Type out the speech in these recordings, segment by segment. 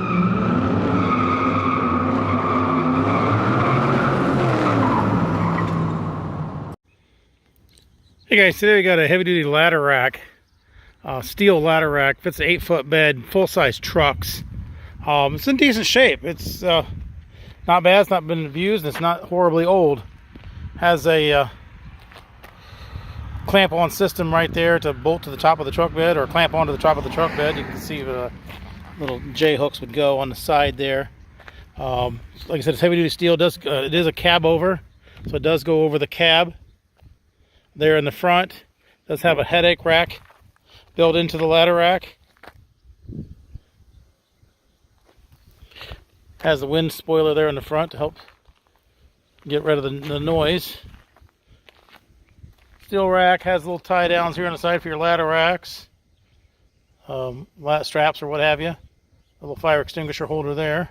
Hey guys, today we got a heavy duty ladder rack, steel ladder rack, fits an 8-foot bed, full size trucks. It's in decent shape. It's not bad, it's not been abused, and it's not horribly old. Has a clamp on system right there to bolt to the top of the truck bed or clamp onto the top of the truck bed. You can see the little J hooks would go on the side there. Like I said, it's heavy duty steel. It is a Cabover, so it does go over the cab. There in the front, it does have a headache rack built into the ladder rack. Has the wind spoiler there in the front to help get rid of the noise. Steel rack has little tie downs here on the side for your ladder racks, straps or what have you. A little fire extinguisher holder there.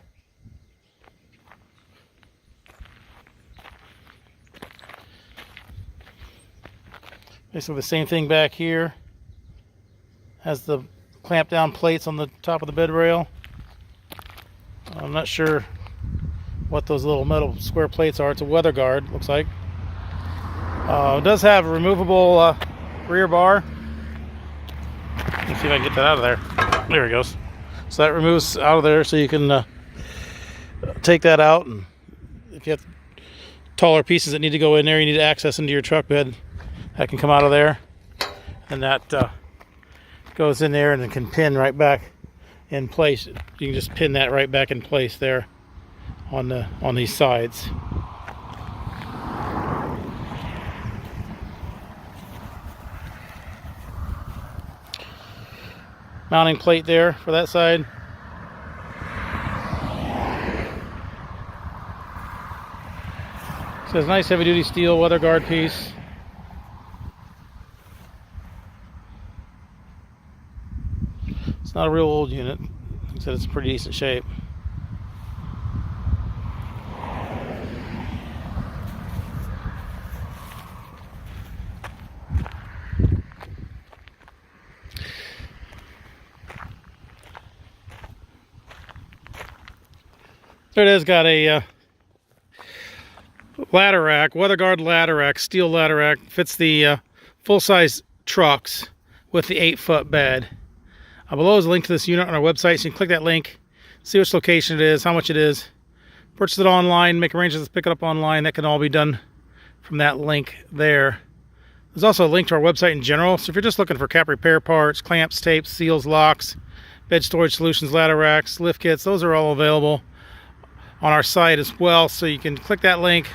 Basically the same thing back here. Has the clamp down plates on the top of the bed rail. I'm not sure what those little metal square plates are. It's a weather guard, looks like. It does have a removable rear bar. Let's see if I can get that out of there. There it goes. So that removes out of there, so you can take that out. And if you have taller pieces that need to go in there, you need access into your truck bed, that can come out of there, and that goes in there and it can pin right back in place. You can just pin that right back in place there on these sides. Mounting plate there for that side. So it's a nice heavy duty steel weather guard piece. It's not a real old unit. Like I said, it's in pretty decent shape. There it is, got a ladder rack, weather guard ladder rack, steel ladder rack. Fits the full-size trucks with the 8-foot bed. Below is a link to this unit on our website, so you can click that link, see which location it is, how much it is, purchase it online, make arrangements to pick it up online. That can all be done from that link there. There's also a link to our website in general, so if you're just looking for cap repair parts, clamps, tapes, seals, locks, bed storage solutions, ladder racks, lift kits, those are all available on our site as well. So you can click that link,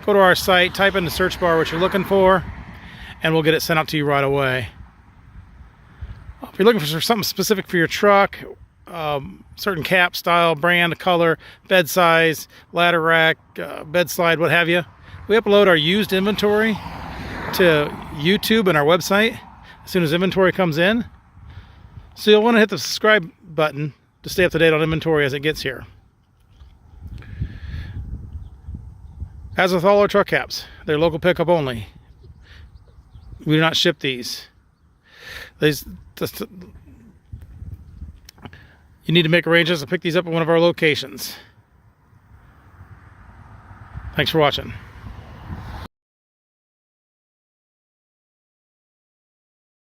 go to our site, type in the search bar what you're looking for, and we'll get it sent out to you right away. If you're looking for something specific for your truck, certain cap, style, brand, color, bed size, ladder rack, bed slide, what have you, we upload our used inventory to YouTube and our website as soon as inventory comes in. So you'll want to hit the subscribe button to stay up to date on inventory as it gets here. As with all our truck caps, they're local pickup only. We do not ship these. You need to make arrangements to pick these up at one of our locations. Thanks for watching.